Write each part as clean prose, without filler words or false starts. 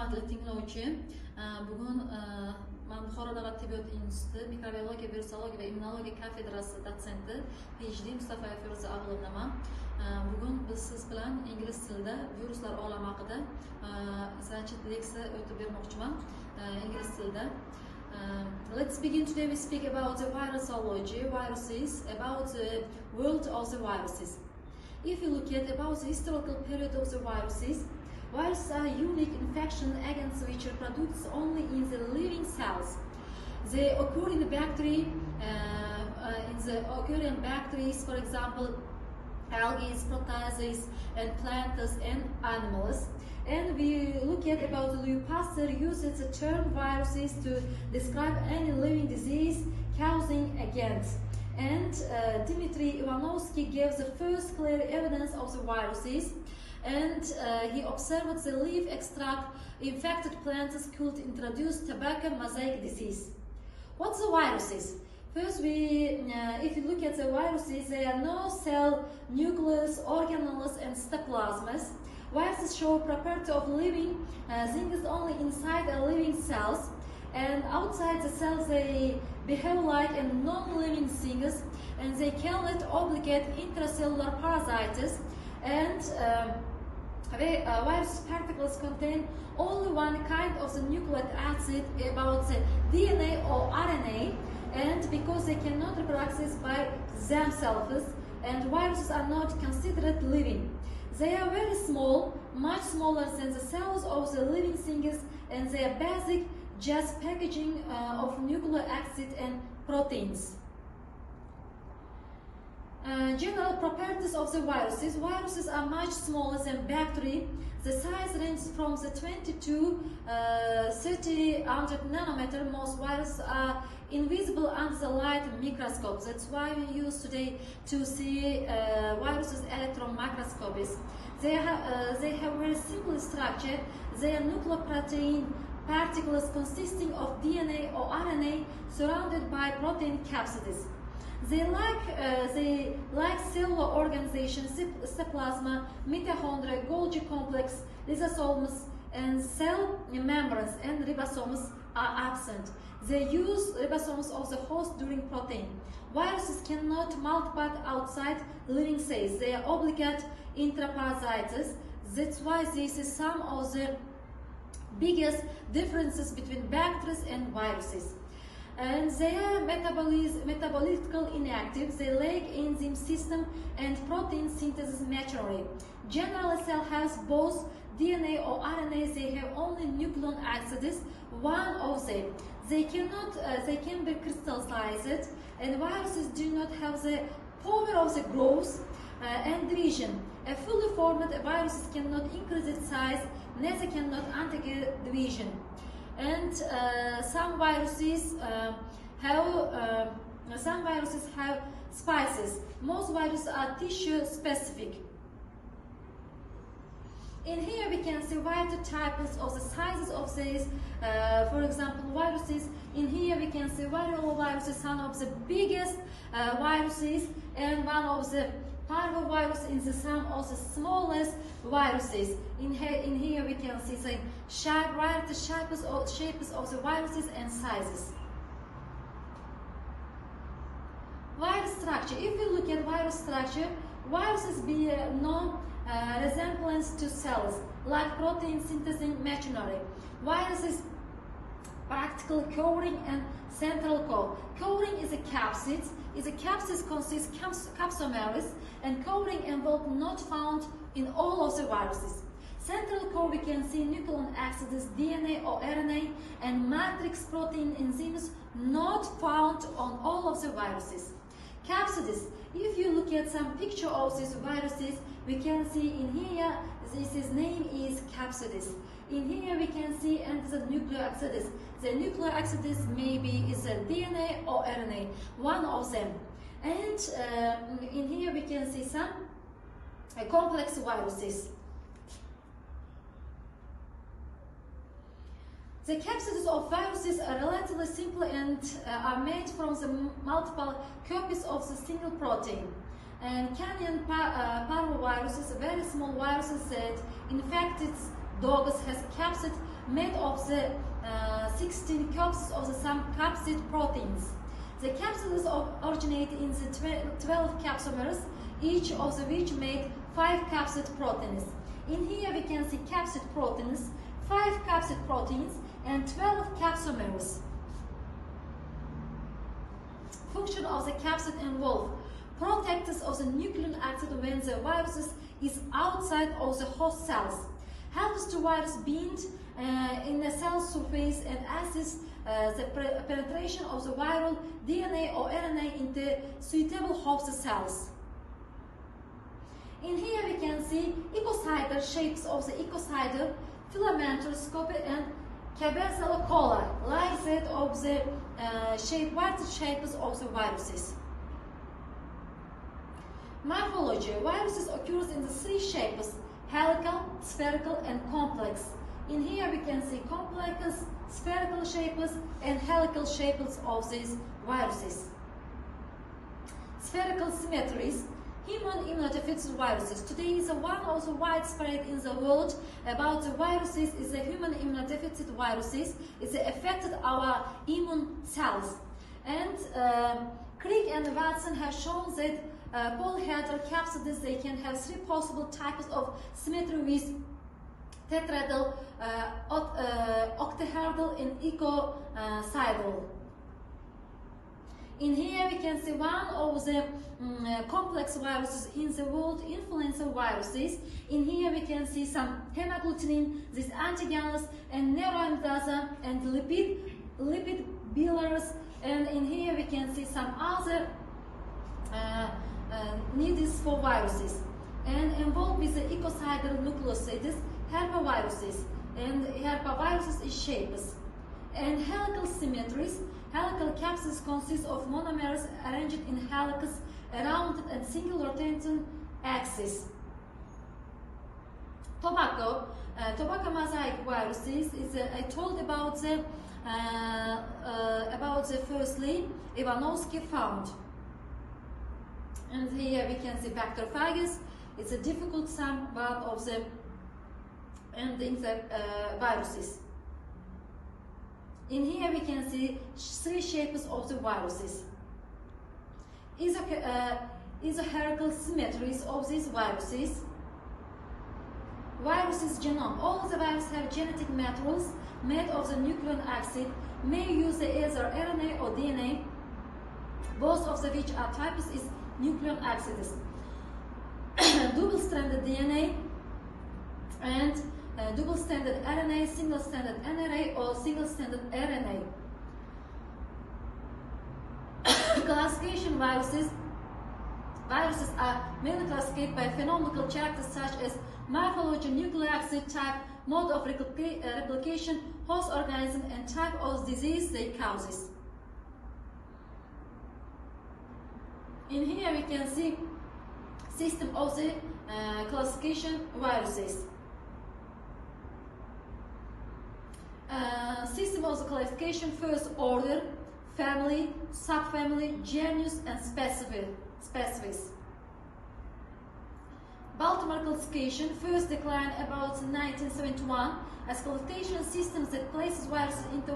hurmatli tinglovchi, bugun men Buxoro davlat tibbiyot instituti mikrobiologiya, virusologiya va immunologiya kafedrasi dotsenti PhD Mustafayev Feruza Avlonman. Bugun biz siz bilan ingliz tilida viruslar olami haqida sanchit leksiya o'tib bermoqchiman ingliz tilida. Let's begin. Today we speak about the virusology, viruses, about the world of the viruses. If you look at about the historical period of the viruses, viruses are unique infection agents which are produced only in the living cells. They occur in the bacteria, for example, algae, proteases, and plants and animals. And we look at about Louis Pasteur uses the term viruses to describe any living disease causing agent. And Dmitry Ivanovsky gave the first clear evidence of the viruses. And he observed the leaf extract infected plants could introduce tobacco mosaic disease. What's the viruses? First, if you look at the viruses, they are no cell, nucleus, organelles, and cytoplasms. Viruses show property of living things only inside the living cells, and outside the cells they behave like a non-living things, and they cannot obligate intracellular parasites. And virus particles contain only one kind of the nucleic acid, about the DNA or RNA, and because they cannot reproduce by themselves, and viruses are not considered living. They are very small, much smaller than the cells of the living things, and they are basic, just packaging of nucleic acid and proteins. General properties of the viruses. Viruses are much smaller than bacteria. The size ranges from the 20 to 3000 nanometer. Most viruses are invisible under the light microscope. That's why we use today to see viruses electron microscopes. They have very simple structure. They are nucleoprotein particles consisting of DNA or RNA surrounded by protein capsids. They like cellular organization, cytoplasma, mitochondria, Golgi complex, lysosomes, and cell membranes and ribosomes are absent. They use ribosomes of the host during protein. Viruses cannot multiply outside living cells. They are obligate intraparasites. That's why this is some of the biggest differences between bacteria and viruses. And they are metabolically inactive. They lack enzyme system and protein synthesis machinery. Generally, cell has both DNA or RNA. They have only nucleic acids, one of them. They can be crystallized, and viruses do not have the power of the growth and division. A fully formed virus cannot increase its size, neither cannot undergo division. And some viruses have species. Most viruses are tissue specific. In here we can see vital types of the sizes of these. For example, viruses. In here we can see viral viruses, some of the biggest viruses, and one of the parvovirus in the some of the smallest viruses. In here we can see the shapes of the viruses and sizes. Virus structure. If we look at virus structure, viruses bear no resemblance to cells, like protein synthesis machinery. Viruses practical covering and central core. Covering is a capsid. The capsid consists capsomeres, and covering envelope not found in all of the viruses. Central core we can see nucleic acids, DNA or RNA, and matrix protein enzymes not found on all of the viruses. Capsids. If you look at some picture of these viruses, we can see in here this name is capsids. In here we can see and the nucleic acids. The nucleic acids maybe is a DNA or RNA, one of them. And in here we can see some complex viruses. The capsids of viruses are relatively simple and are made from the multiple copies of the single protein. And canine parvoviruses, very small viruses that infected dogs, has capsid made of the 16 capsids of the some capsid proteins. The capsids originate in the 12 capsomers, each of which make 5 capsid proteins. In here we can see capsid proteins, 5 capsid proteins, and 12 capsomers. Function of the capsid involve protectors of the nucleic acid when the virus is outside of the host cells, helps the virus bind in the cell surface and assists the penetration of the viral DNA or RNA into suitable host cells. In here we can see icosahedral shapes of the icosahedral, filamentous, scopy, and cabezola, like that of the white shapes of the viruses. Morphology. Viruses occurs in the 3 shapes: helical, spherical, and complex. In here we can see complex, spherical shapes, and helical shapes of these viruses. Spherical symmetries. Human immunodeficient viruses. Today is one of the widespread in the world about the viruses is the human immunodeficient viruses. It's affected our immune cells. And Crick and Watson have shown that polyhedral capsids, they can have 3 possible types of symmetry with tetrahedral, octahedral, and icosahedral. In here we can see one of the complex viruses in the world, influenza viruses. In here we can see some hemagglutinin, these antigens, and neuroamidasa, and lipid bilars. And in here we can see some other needs for viruses. And involved with the icosahedral nucleosides, herpaviruses. And herpaviruses is shapes. And helical symmetries. Helical capsids consist of monomers arranged in helices around and single rotating axis. Tobacco mosaic viruses is I told about the firstly Ivanovsky found. And here we can see bacteriophagus. It's a difficult one of the endings viruses. In here we can see 3 shapes of the viruses. Isoherical symmetries of these viruses. Viruses genome. All the viruses have genetic materials made of the nucleic acid, may use either RNA or DNA, both of which are types is nucleic acids. Double-stranded DNA and double-stranded RNA, single-stranded RNA, or single-stranded RNA. Classification viruses. Viruses are mainly classified by phenomenological characters such as morphology, nucleic acid type, mode of replication, host organism, and type of disease they causes. In here we can see system of the classification viruses. System of the classification: first order, family, subfamily, genus, and species. Baltimore classification first declined about 1971 as classification systems that places viruses into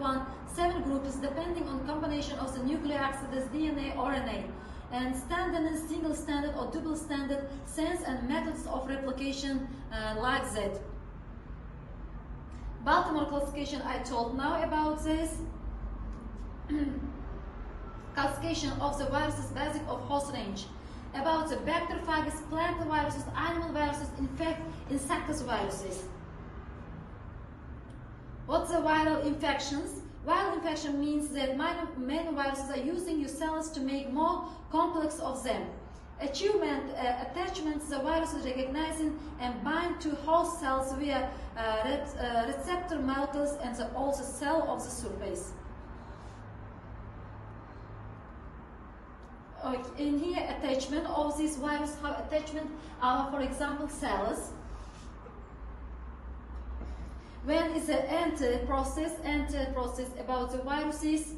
7 groups depending on combination of the nucleic acids, DNA, or RNA, and standard, single-stranded, or double-stranded sense and methods of replication like that. Baltimore classification, I told now about this. Classification of the viruses basic of host range. About the bacteriophagus, plant viruses, animal viruses, insectus viruses. What's the viral infections? Viral infection means that many viruses are using your cells to make more complex of them. Attachments, the virus is recognizing and bind to host cells via receptor molecules and also cell of the surface. In here, attachment of this virus have attachment are, for example, cells. When is the enter process about the viruses.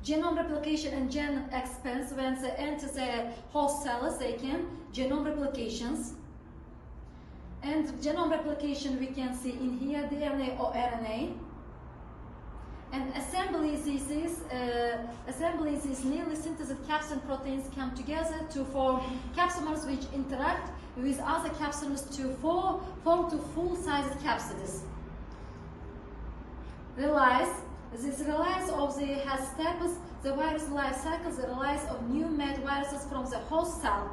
Genome replication and gen expanse. When they enter the host cells, they can genome replications. And genome replication we can see in here, DNA or RNA. And assembly is nearly synthesized capsid proteins come together to form capsomers which interact with other capsomers to form to full-sized capsids. This release of the has steps the virus life cycle, the release of new made viruses from the host cell.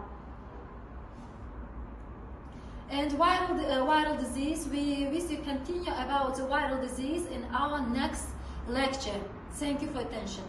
And viral disease, we will continue about the viral disease in our next lecture. Thank you for attention.